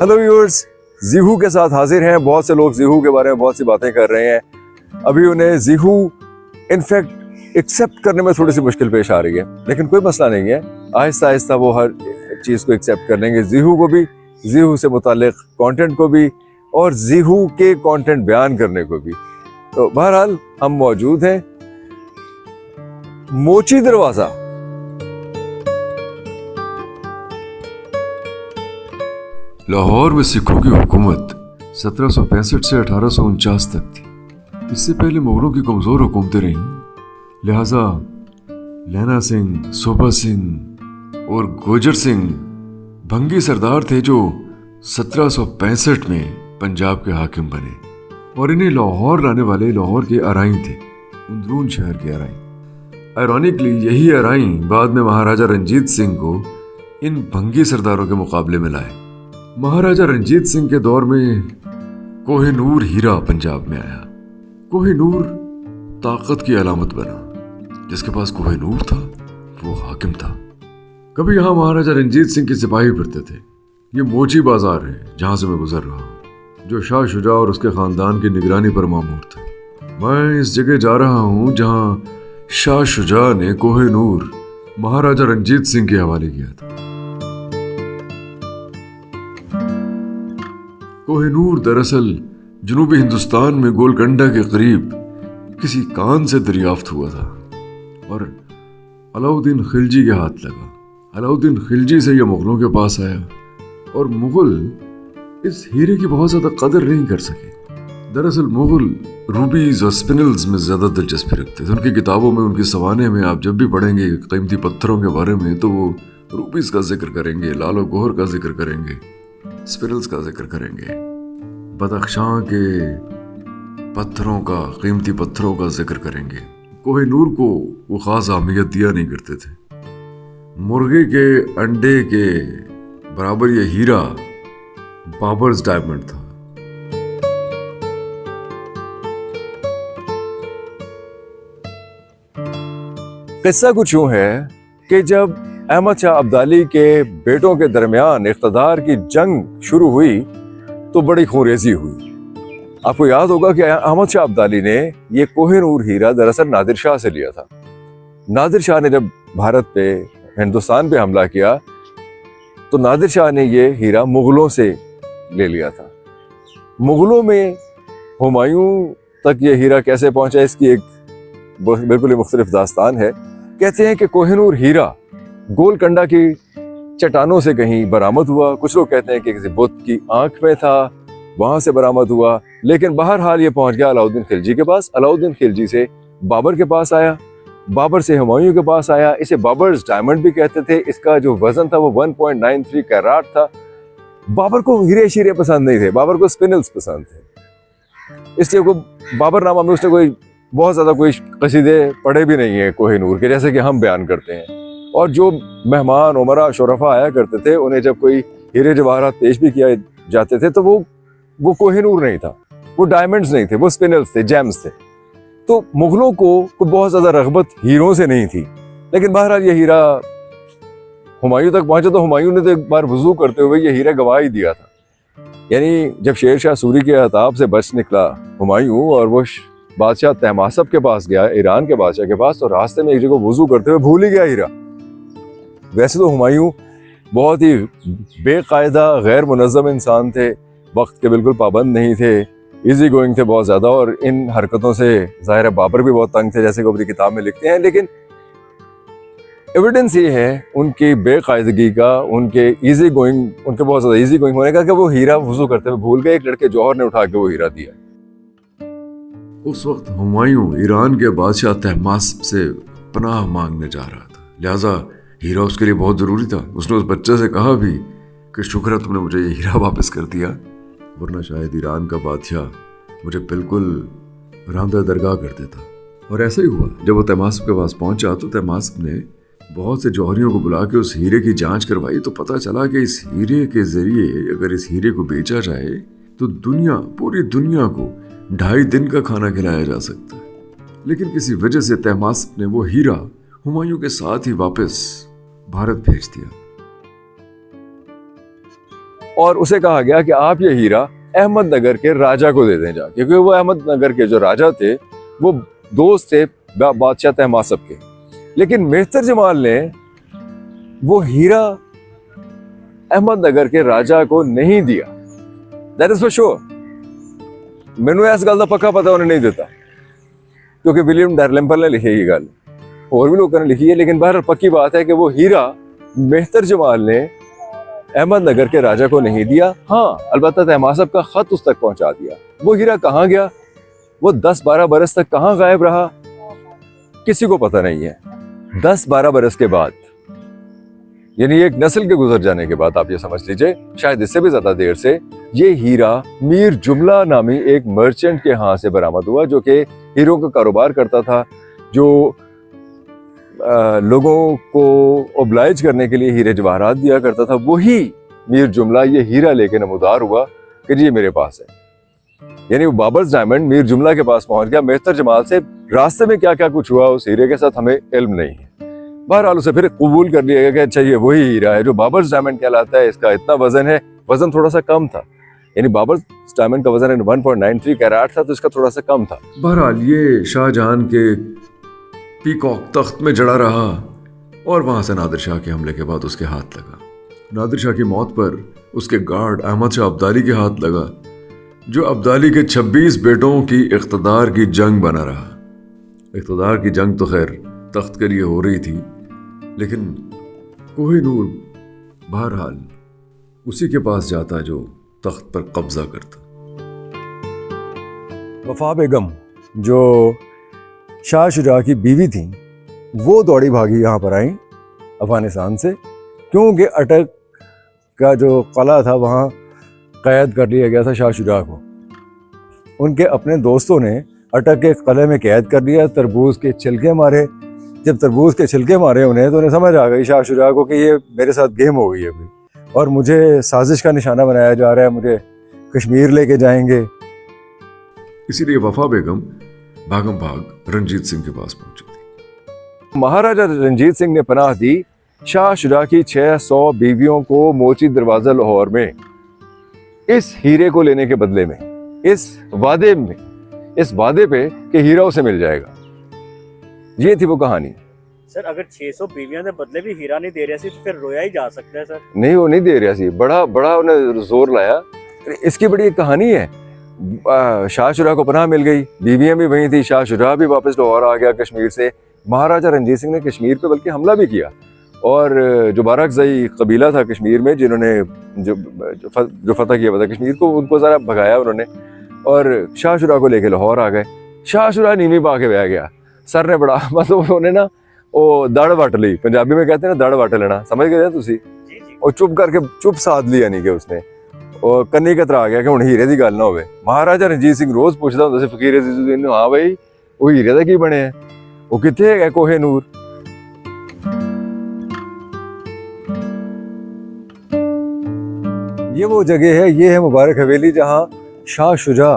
Hello viewers, ज़ीहू के साथ हाजिर हैं। बहुत से लोग ज़ीहू के बारे में बहुत सी बातें कर रहे हैं। अभी उन्हें ज़ीहू इनफैक्ट एक्सेप्ट करने में थोड़ी सी मुश्किल पेश आ रही है, लेकिन कोई मसला नहीं है। आहिस्ता आहिस्ता वो हर चीज़ को एक्सेप्ट कर लेंगे, ज़ीहू को भी, ज़ीहू से मुताल्लिक कंटेंट को भी, और ज़ीहू के कंटेंट बयान करने को भी। तो बहरहाल हम मौजूद हैं मोची दरवाज़ा। लाहौर में सिखों की हुकूमत 1765 से 1849 तक थी। इससे पहले मुगलों की कमजोर हुकूमतें रहीं, लिहाजा लैना सिंह, सोबा सिंह और गोजर सिंह भंगी सरदार थे जो 1765 में पंजाब के हाकिम बने, और इन्हें लाहौर लाने वाले लाहौर के अराई थे, उंदरून शहर के अराई। आयरॉनिकली यही अराई बाद में महाराजा रंजीत सिंह को इन भंगी सरदारों के मुकाबले में लाए। महाराजा रंजीत सिंह के दौर में कोहिनूर हीरा पंजाब में आया। कोहिनूर ताकत की अलामत बना। जिसके पास कोहिनूर था वो हाकिम था। कभी यहां महाराजा रंजीत सिंह के सिपाही फिरते थे। ये मोची बाजार है जहां से मैं गुजर रहा हूं, जो शाह शुजा और उसके खानदान की निगरानी पर मामूर था। मैं इस जगह जा रहा हूं जहां शाह शुजा ने कोहिनूर महाराजा रंजीत सिंह के हवाले किया था। कोहिनूर दरअसल जनूबी हिंदुस्तान में गोलकंडा के करीब किसी कान से दरियाफ्त हुआ था और अलाउद्दीन खिलजी के हाथ लगा। अलाउद्दीन खिलजी से यह मुगलों के पास आया और मुगल इस हीरे की बहुत ज्यादा कदर नहीं कर सके। दरअसल मुगल रूबीज और स्पिनल्स में ज्यादा दिलचस्पी रखते थे। उनकी किताबों में, उनकी सवाने में आप जब भी पढ़ेंगे कीमती पत्थरों के बारे में, तो वो रूबीज का जिक्र करेंगे, लालो गोहर का जिक्र करेंगे, स्पिनल्स का जिक्र करेंगे, बदख्शां के पत्थरों का, कीमती पत्थरों का जिक्र करेंगे। कोहिनूर को वो खास अहमियत दिया नहीं करते थे। मुर्गे के अंडे के बराबर ये हीरा बाबर्स डायमंड था। किस्सा कुछ यूं है कि जब अहमद शाह अब्दाली के बेटों के दरमियान इख्तदार की जंग शुरू हुई तो बड़ी खूंरेजी हुई। आपको याद होगा कि अहमद शाह अब्दाली ने ये कोहिनूर हीरा दरअसल नादिर शाह से लिया था। नादिर शाह ने जब भारत पे, हिंदुस्तान पे हमला किया तो नादिर शाह ने ये हीरा मुगलों से ले लिया था। मुगलों में हुमायूं तक ये हीरा कैसे पहुंचा, इसकी एक बिल्कुल ही मुख्तलिफ दास्तान है। कहते हैं कि कोहिनूर हीरा गोलकंडा की चट्टानों से कहीं बरामद हुआ। कुछ लोग कहते हैं कि किसी बुत की आंख में था, वहां से बरामद हुआ, लेकिन बहरहाल ये पहुंच गया अलाउद्दीन खिलजी के पास। अलाउद्दीन खिलजी से बाबर के पास आया, बाबर से हुमायूं के पास आया। इसे बाबर्स डायमंड भी कहते थे। इसका जो वजन था वो 1.93 कैराट था। बाबर को हीरे शीरे पसंद नहीं थे, बाबर को स्पिनल्स पसंद थे। इसलिए को बाबरनामा में उसने कोई बहुत ज्यादा कोई कसीदे पढ़े भी नहीं है कोहिनूर के, जैसे कि हम बयान करते हैं। और जो मेहमान, उमरा, शुरफा आया करते थे, उन्हें जब कोई हीरे जवाहरात पेश भी किया जाते थे तो वो कोहिनूर नहीं था, वो डायमंड्स नहीं थे, वो स्पिनल्स थे, जेम्स थे। तो मुगलों को बहुत ज्यादा रगबत हीरों से नहीं थी। लेकिन बहरहाल ये हीरा हुमायूं तक पहुंचा तो हुमायूं ने तो एक बार वजू करते हुए ये हीरा गवा ही दिया था। यानी जब शेर शाह सूरी के अताब से बच निकला हुमायूं और वो बादशाह तहमासप के पास गया, ईरान के बादशाह के पास, तो रास्ते में एक जगह वजू करते हुए भूल ही गया हीरा। वैसे तो हुमायूं बहुत ही बेकायदा, गैर मुनज़्ज़म इंसान थे, वक्त के बिल्कुल पाबंद नहीं थे, इजी गोइंग थे बहुत ज़्यादा, और इन हरकतों से ज़ाहिर है बाबर भी बहुत तंग थे, जैसे कि अपनी किताब में लिखते हैं। लेकिन एविडेंस ये है उनकी बेकायदगी का, उनके बहुत ज़्यादा इजी गोइंग होने का, कि वो हीरा वजू करते हुए भूल गए। एक लड़के जौहर ने उठा के वो हीरा दिया। उस वक्त हुमायूं ईरान के बादशाह तहमास्प से पनाह मांगने जा रहा था, लिहाजा हीरा उसके लिए बहुत जरूरी था। उसने उस बच्चे से कहा भी कि शुक्र है तुमने मुझे ये हीरा वापस कर दिया, वरना शायद ईरान का बादशाह मुझे बिल्कुल रांदा दरगाह कर देता। और ऐसा ही हुआ। जब वो तहमास्प के पास पहुंचा तो तहमास्प ने बहुत से जौहरियों को बुला के उस हीरे की जांच करवाई, तो पता चला कि इस हीरे के जरिए अगर इस हीरे को बेचा जाए तो पूरी दुनिया को 2.5 दिन का खाना खिलाया जा सकता है। लेकिन किसी वजह से तहमास्प ने वो हीरा हुमायूं के साथ ही वापस भारत भेज दिया। और उसे कहा गया कि आप ये हीरा अहमदनगर के राजा को दे दें जा, क्योंकि वो अहमदनगर के जो राजा थे वो दोस्त थे बादशाह तहमासप के। लेकिन मेहतर जमाल ने वो हीरा अहमदनगर के राजा को नहीं दिया। That is for sure. मैनू इस गल का पक्का पता उन्हें नहीं देता, क्योंकि विलियम डैलिम्पल ने लिखी ये गल, और भी लोगों ने लिखी है, लेकिन बहरहाल पक्की बात है कि वो हीरा मेहतर जमाल ने अहमदनगर के राजा को नहीं दिया। हाँ, अलबत्ता तहमासप का खत उस तक पहुंचा दिया। वो हीरा कहाँ गया, वो 10-12 बरस तक कहाँ गायब रहा, किसी को पता नहीं है। 10-12 बरस के बाद, यानी एक नस्ल के गुजर जाने के बाद, आप ये समझ लीजिए शायद इससे भी ज्यादा देर से, ये हीरा मीर जुमला नामी एक मर्चेंट के हाथ से बरामद हुआ, जो कि हीरों का कारोबार करता था, जो लोगों को ओब्लाइज करने के लिए हीरे जवाहरात दिया करता था। वही मीर जुमला ये हीरा लेके नमूदार हुआ कि जी ये मेरे पास है। यानी वो बाबर्स डायमंड मीर जुमला के पास पहुंच गया। मेहतर जमाल से रास्ते में क्या क्या कुछ हुआ उस हीरे के साथ हमें इल्म नहीं है। बहरहाल उसे फिर कबूल कर लिया गया कि अच्छा ये वही हीरा है जो बाबर्स डायमंड कहलाता है, इसका इतना वजन है। वजन थोड़ा सा कम था, यानी बाबर्स डायमंड का वजन 1.93 कैरेट था, तो इसका थोड़ा सा कम था। बहरहाल ये शाहजहां के पीकॉक तख्त में जड़ा रहा और वहां से नादिर शाह के हमले के बाद उसके हाथ लगा। नादिर शाह की मौत पर उसके गार्ड अहमद शाह अब्दाली के हाथ लगा, जो अब्दाली के 26 बेटों की इख्तदार की जंग बना रहा। इख्तदार की जंग तो खैर तख्त के लिए हो रही थी, लेकिन कोहिनूर बहरहाल उसी के पास जाता जो तख्त पर कब्जा करता। वफा बेगम जो शाह शुजा की बीवी थी, वो दौड़ी भागी यहाँ पर आई अफगानिस्तान से, क्योंकि अटक का जो कला था वहाँ कैद कर लिया गया था शाह शुजा को। उनके अपने दोस्तों ने अटक के कले में कैद कर लिया, तरबूज के छिलके मारे। जब तरबूज के छिलके मारे उन्हें, तो उन्हें समझ आ गई शाह शुजा को कि ये मेरे साथ गेम हो गई है अभी, और मुझे साजिश का निशाना बनाया जा रहा है, मुझे कश्मीर लेके जाएंगे। इसीलिए वफा बेगम भागम भाग रंजीत सिंह के पास पहुंची थी। महाराजा रंजीत सिंह ने पनाह दी शाह शुजा की 600 बीवियों को मोची दरवाजा लाहौर में, इस हीरे को लेने के बदले में, इस वादे पे कि हीरा उसे मिल जाएगा। ये थी वो कहानी। सर अगर 600 बीवियों के बदले भी हीरा नहीं दे रहा सी, तो फिर रोया ही जा सकता है सर। नहीं, वो नहीं दे रहा सी, बड़ा उन्हें जोर लाया। इसकी बड़ी एक कहानी है। शाह शुजा को पनाह मिल गई, बीवियां भी वहीं थी, शाह शुजा भी वापस लाहौर आ गया कश्मीर से। महाराजा रंजीत सिंह ने कश्मीर पे बल्कि हमला भी किया, और जो बाराकज़ई कबीला था कश्मीर में, जिन्होंने जो फतह किया था कश्मीर को, उनको ज़रा भगाया उन्होंने, और शाह शुजा को लेके लाहौर आ गए। शाह शुजा नीवी पा के बह गया, सर ने बड़ा मतलब उन्होंने ना वो दड़ वट ली, पंजाबी में कहते हैं ना दड़ वट लेना, समझ गए तुसी, और चुप साध लिया नहीं कि उसने, और कन्नी कतरा गया कि हुण हीरे दी गल ना होवे। महाराजा रंजीत सिंह रोज पुछदा हुंदा सी फकीर अजीजुद्दीन नूं, हाँ भाई वो हीरे दा की बने है, वो कित्थे है कोहिनूर। ये वो जगह है, ये है मुबारक हवेली, जहाँ शाह शुजा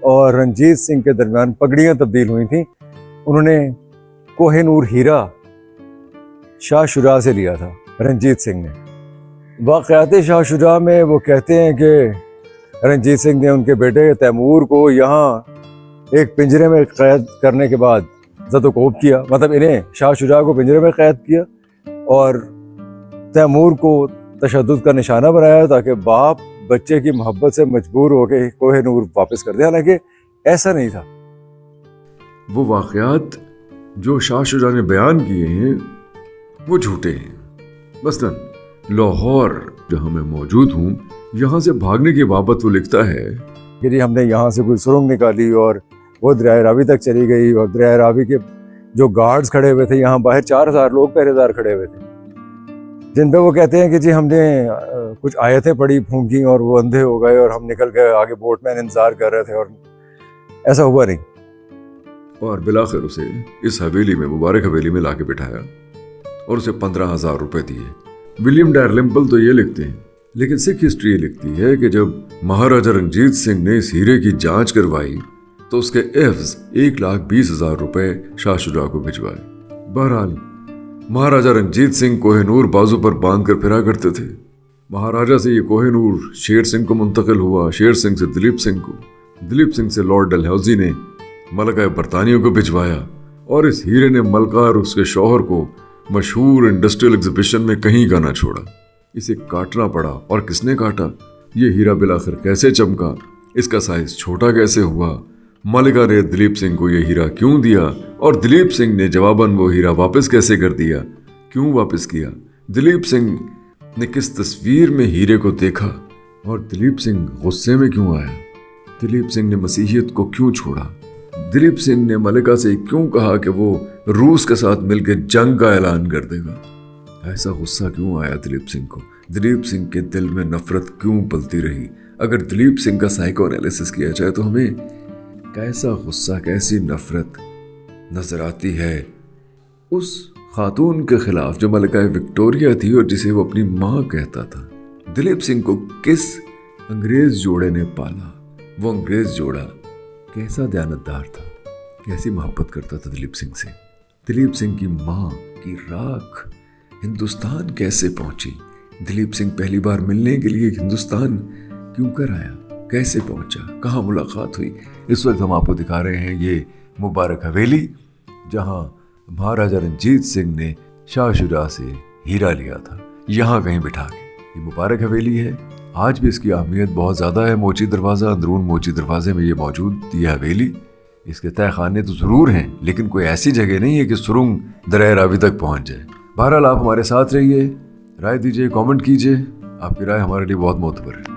और रंजीत सिंह के दरमियान पगड़ियाँ तब्दील हुई थी। उन्होंने कोहिनूर हीरा शाह शुजा से लिया था रंजीत सिंह ने। वाक़यात शाह शुजा में वो कहते हैं कि रंजीत सिंह ने उनके बेटे तैमूर को यहाँ एक पिंजरे में कैद करने के बाद ज़द-ओ-कोब किया, मतलब इन्हें शाह शुजा को पिंजरे में कैद किया और तैमूर को तशद्दुद का निशाना बनाया, ताकि बाप बच्चे की मोहब्बत से मजबूर होकर कोहिनूर वापस कर दे। हालांकि ऐसा नहीं था। वो वाक़यात जो शाह शुजा ने बयान किए हैं वो झूठे हैं। मसलन लाहौर जहाँ मैं मौजूद हूँ, यहाँ से भागने की बाबत वो लिखता है कि जी हमने यहाँ से कोई सुरंग निकाली और वो दरिया रावी तक चली गई, और दरिया रावी के जो गार्ड्स खड़े हुए थे, यहाँ बाहर 4000 लोग पहरेदार खड़े हुए थे, जिन पे वो कहते हैं कि जी हमने कुछ आयतें पढ़ी, फूंकी, और वो अंधे हो गए और हम निकल गए, आगे बोटमैन इंतजार कर रहे थे, और ऐसा हुआ नहीं। और बिलाखिर उसे इस हवेली में, मुबारक हवेली में लाके बिठाया और उसे 15,000 रुपए दिए। विलियम डैलिम्पल तो ये लिखते हैं, लेकिन सिख हिस्ट्री ये लिखती है कि जब महाराजा रंजीत सिंह ने इस हीरे की जांच करवाई तो उसके एफ्स 1,20,000 रुपए शाह शुजा को भिजवाए। बहरहाल महाराजा रंजीत सिंह कोहिनूर बाजू पर बांध कर फिरा करते थे। महाराजा से ये कोहिनूर शेर सिंह को मुंतकिल हुआ, शेर सिंह से दिलीप सिंह को, दिलीप सिंह से लॉर्ड डलहौजी ने मलका बरतानिया को भिजवाया और इस हीरे ने मलका और उसके शौहर को मशहूर इंडस्ट्रियल एग्जीबिशन में कहीं का ना छोड़ा। इसे काटना पड़ा, और किसने काटा? ये हीरा बिलाखिर कैसे चमका, इसका साइज छोटा कैसे हुआ, मलिका ने दिलीप सिंह को यह हीरा क्यों दिया, और दिलीप सिंह ने जवाबन वो हीरा वापस कैसे कर दिया, क्यों वापस किया? दिलीप सिंह ने किस तस्वीर में हीरे को देखा, और दिलीप सिंह गुस्से में क्यों आया? दिलीप सिंह ने मसीहियत को क्यों छोड़ा? दिलीप सिंह ने मलिका से क्यों कहा कि वो रूस के साथ मिलकर जंग का ऐलान कर देगा? ऐसा गुस्सा क्यों आया दिलीप सिंह को? दिलीप सिंह के दिल में नफरत क्यों पलती रही? अगर दिलीप सिंह का साइको एनालिसिस किया जाए तो हमें कैसा गुस्सा, कैसी नफरत नजर आती है उस खातून के खिलाफ जो मलिका विक्टोरिया थी और जिसे वो अपनी माँ कहता था। दिलीप सिंह को किस अंग्रेज जोड़े ने पाला? वो अंग्रेज जोड़ा कैसा दयानतदार था, कैसी मोहब्बत करता था दिलीप सिंह से। दिलीप सिंह की माँ की राख हिंदुस्तान कैसे पहुंची? दिलीप सिंह पहली बार मिलने के लिए हिंदुस्तान क्यों कर आया, कैसे पहुंचा, कहाँ मुलाकात हुई? इस वक्त हम आपको दिखा रहे हैं ये मुबारक हवेली, जहां महाराजा रंजीत सिंह ने शाह शुजा से हीरा लिया था, यहाँ कहीं बिठा के। ये मुबारक हवेली है, आज भी इसकी अहमियत बहुत ज़्यादा है। मोची दरवाज़ा, अंदरून मोची दरवाजे में ये मौजूद ये हवेली। इसके तय खाने तो ज़रूर हैं, लेकिन कोई ऐसी जगह नहीं है कि सुरंग दरिया रावी तक पहुँच जाए। बहरहाल आप हमारे साथ रहिए, राय दीजिए, कमेंट कीजिए, आपकी राय हमारे लिए बहुत मोतबर है।